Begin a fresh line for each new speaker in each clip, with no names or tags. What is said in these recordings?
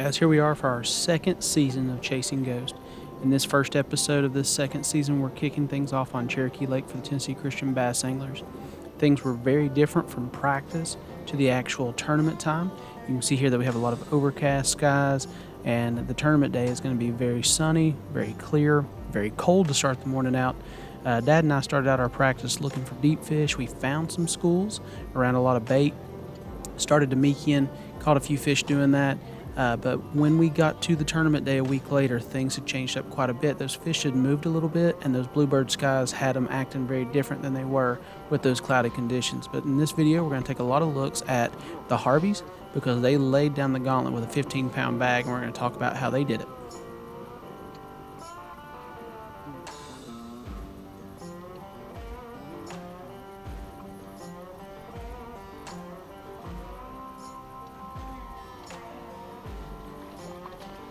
Guys, here we are for our second season of Chasing Ghost. In this first episode of this second season, we're kicking things off on Cherokee Lake for the Tennessee Christian Bass Anglers. Things were very different from practice to the actual tournament time. You can see here that we have a lot of overcast skies, and the tournament day is going to be very sunny, very clear, very cold to start the morning out. Dad and I started out our practice looking for deep fish. We found some schools around a lot of bait, started to meek in, caught a few fish doing that. But when we got to the tournament day a week later, things had changed up quite a bit. Those fish had moved a little bit, and those bluebird skies had them acting very different than they were with those cloudy conditions. But in this video, we're going to take a lot of looks at the Harveys because they laid down the gauntlet with a 15-pound bag, and we're going to talk about how they did it.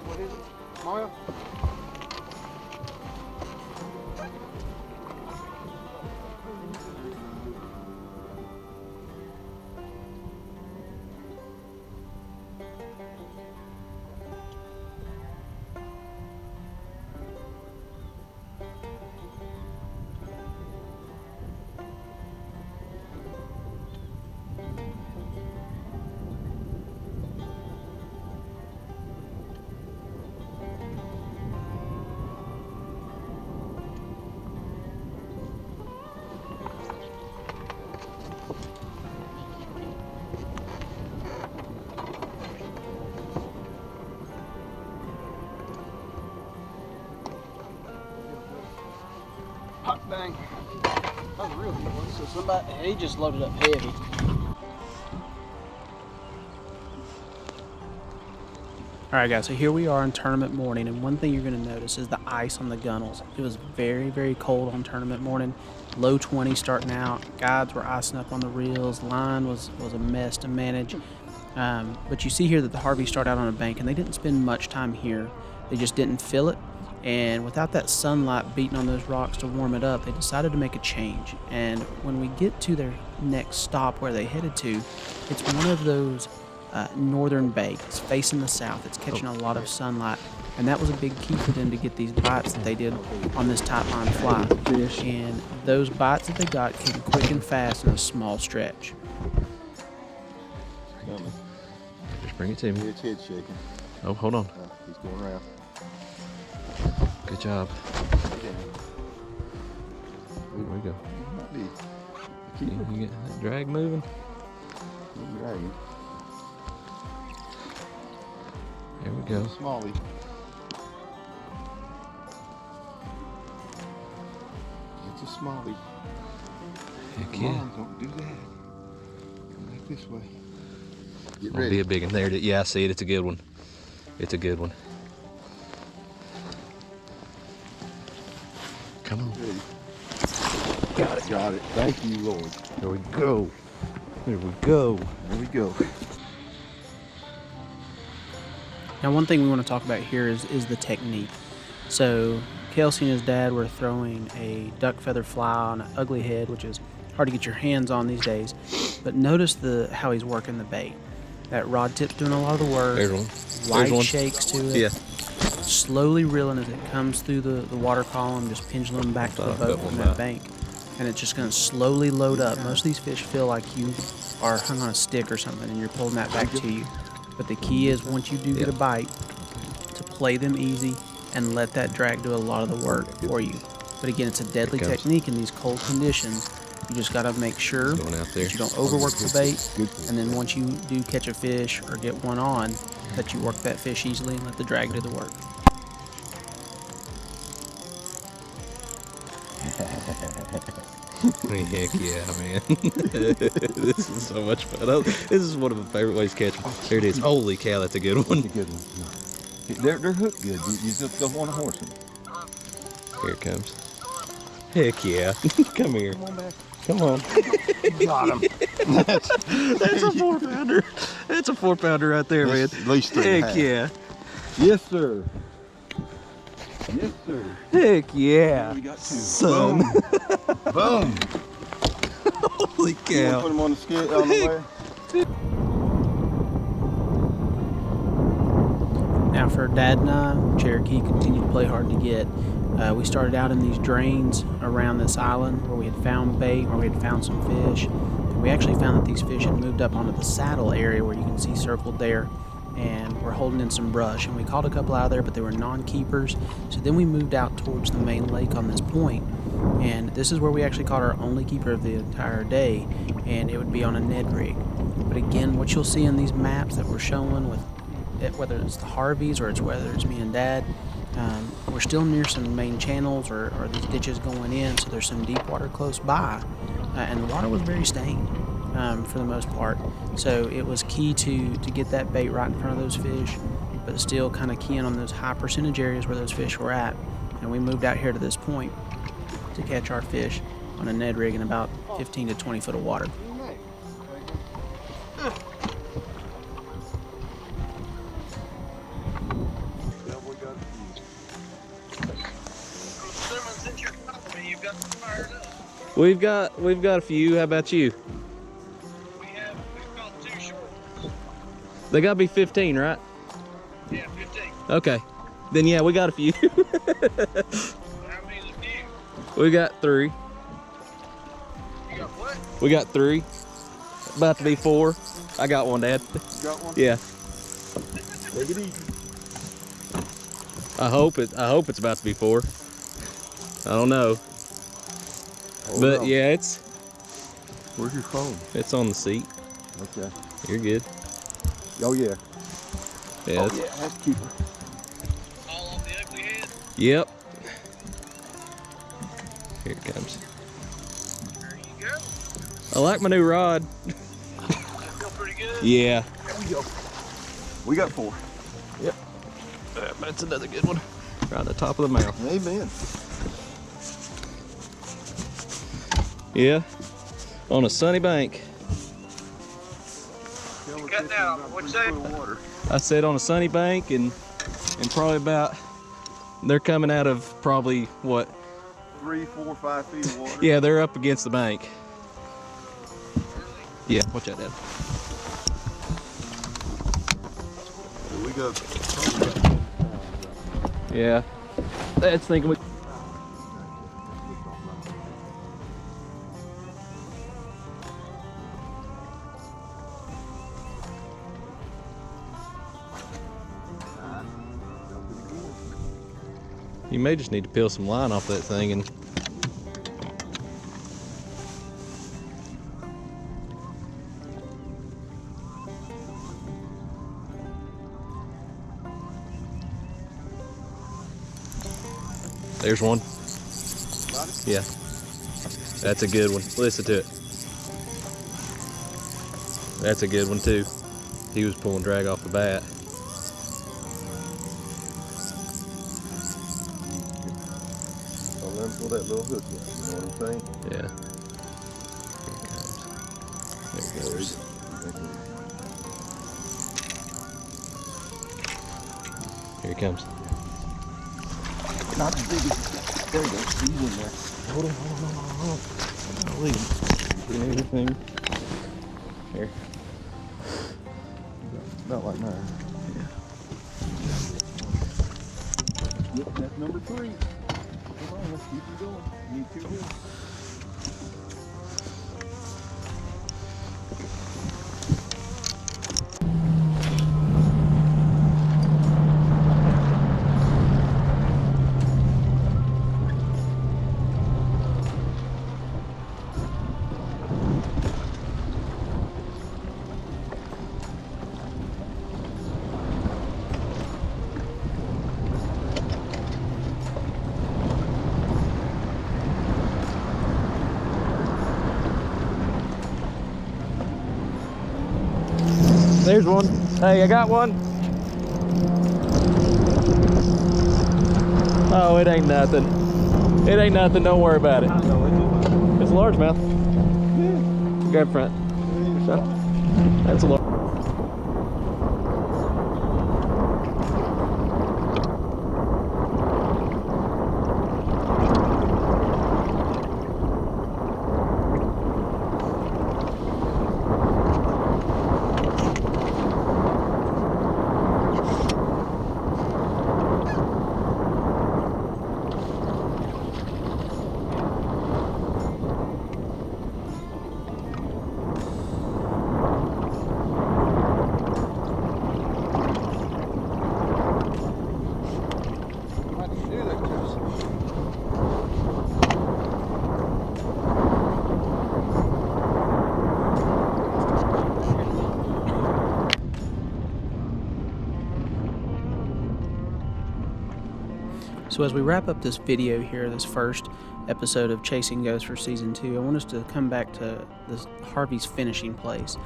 What is it? Smallmouth? Hot dang. That was a real good one.
So somebody, he just loaded up heavy. Alright guys, so here we are on tournament morning, and one thing you're going to notice is the ice on the gunnels. It was very, very cold on tournament morning. Low 20 starting out. Guides were icing up on the reels. Line was a mess to manage. But you see here that the Harvey started out on a bank, and they didn't spend much time here. They just didn't fill it. And without that sunlight beating on those rocks to warm it up, they decided to make a change. And when we get to their next stop where they headed to, it's one of those northern bays. It's facing the south. It's catching a lot of sunlight. And that was a big key for them to get these bites that they did on this tight line fly. And those bites that they got came quick and fast in a small stretch.
Just bring it to me.
His head shaking.
Oh, hold on.
He's going around.
Good job.
There
we go.
Might be.
You get that drag moving?
Dragging.
There we go.
Smallie. It's a smallie.
Heck
Come
yeah.
on, don't do that. Come back this way. Get
Gonna
ready.
be a big one. There it is. Yeah, I see it. It's a good one. It's a good one. Come on.
Ready. Got it. Got it. Thank you, Lord.
There we go. There we go.
There we go.
Now, one thing we want to talk about here is the technique. So, Kelsey and his dad were throwing a duck feather fly on an ugly head, which is hard to get your hands on these days. But notice how he's working the bait. That rod tip's doing a lot of the work.
There's one.
Light
one.
shakes to it.
Yeah.
Slowly reeling as it comes through the water column, just pendulum back to the boat from that bank. And it's just going to slowly load up. Most of these fish feel like you are hung on a stick or something and you're pulling that back to you. But the key is once you do get a bite, to play them easy and let that drag do a lot of the work for you. But again, it's a deadly technique in these cold conditions. You just got to make sure that you don't overwork the bait. And then once you do catch a fish or get one on, that you work that fish easily and let the drag do the work.
Heck yeah, man. This is so much fun. This is one of my favorite ways to catch them. There it is. Holy cow, that's a good one.
That's a good one. They're hooked good. You just don't want to horse them.
Here it comes. Heck yeah. Come here.
Come on back.
Come on.
Got him.
That's a 4-pounder. That's a 4-pounder right there, man.
At least 3
Heck yeah.
Yes, sir. Yes, sir.
Heck yeah.
We got 2.
Son.
Boom. Boom.
Holy
You
cow.
want to put them on the skid on the way?
Now for Dad and I, Cherokee continued to play hard to get. We started out in these drains around this island where we had found bait, where we had found some fish. And we actually found that these fish had moved up onto the saddle area where you can see circled there, and we're holding in some brush. And we caught a couple out of there, but they were non-keepers. So then we moved out towards the main lake on this point, and this is where we actually caught our only keeper of the entire day, and it would be on a Ned rig. But again, what you'll see in these maps that we're showing, with it, whether it's the Harveys or whether it's me and Dad, we're still near some main channels or these ditches going in, so there's some deep water close by, and the water was very stained for the most part. So it was key to get that bait right in front of those fish, but still kind of keying on those high percentage areas where those fish were at. And we moved out here to this point to catch our fish on a Ned rig in about 15 to 20 foot of water.
We've got a few. How about you?
We've got 2 short ones.
They gotta be 15, right?
Yeah, 15.
Okay. Then yeah, we got a few.
How many is a few?
We got 3.
You got what?
We got 3. About to be 4. I got one, Dad.
You got one?
Yeah.
Take it easy.
I hope it's about to be 4. I don't know. But yeah,
Where's your phone?
it's on the seat.
Okay.
You're good.
Oh yeah.
Yeah.
Oh yeah, that's keeper.
All on the ugly head?
Yep. Here it comes.
There you go.
I like my new rod.
That feel pretty good?
Yeah.
There we go. We got 4.
Yep. That's another good one. Right on the top of the mouth.
Amen.
Yeah. On a sunny bank.
You cutting out. What'd you say?
I said on a sunny bank, and probably about, they're coming out of probably what?
3, 4, 5 feet of water.
Yeah, they're up against the bank. Yeah, watch out, Dad.
We got.
Yeah. Dad's thinking we. You may just need to peel some line off that thing and. There's one. Yeah. That's a good one. Listen to it. That's a good one too. He was pulling drag off the bat.
I'll let him pull that little hook in. You know what I'm saying?
Yeah. There it goes. Here he comes.
Not as big as. There you go. He's in there.
Hold on. Don't leave him. Get anything. Here.
Not like mine.
Yeah.
Yep, that's number 3. Come on, let's keep it going. Need 2 more.
There's one. Hey, I got one. Oh, it ain't nothing. It ain't nothing. Don't worry about it. It's a largemouth. Yeah. Grab front. That's a large.
So as we wrap up this video here, this first episode of Chasing Ghosts for Season 2, I want us to come back to this Harvey's finishing place.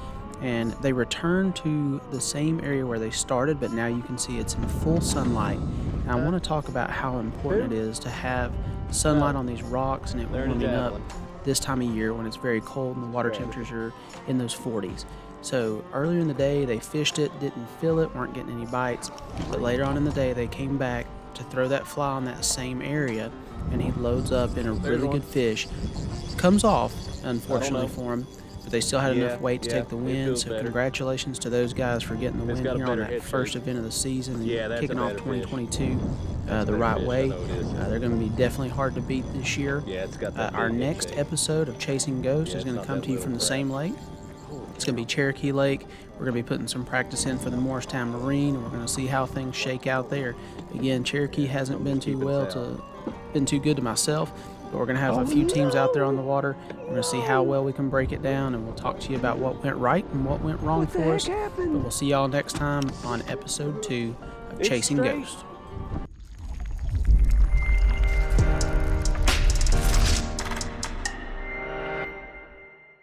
And they return to the same area where they started, but now you can see it's in full sunlight. And I want to talk about how important it is to have sunlight on these rocks and it warming up this time of year when it's very cold and the water temperatures are in those 40s. So earlier in the day, they fished it, didn't feel it, weren't getting any bites. But later on in the day, they came back to throw that fly on that same area, and he loads up in a really good fish. Comes off, unfortunately for him, but they still had enough weight to take the win. So congratulations to those guys for getting the win here on that first event of the season and kicking off 2022 the right way. They're going to be definitely hard to beat this year. Our next episode of Chasing Ghosts is going to come to you from the same lake. It's going to be Cherokee Lake. We're going to be putting some practice in for the Morristown Marine, and we're going to see how things shake out there. Again, Cherokee hasn't been too good to myself, but we're going to have a few teams out there on the water. We're going to see how well we can break it down, and we'll talk to you about what went right and what went wrong for us. But we'll see y'all next time on episode 2 of Chasing Ghosts.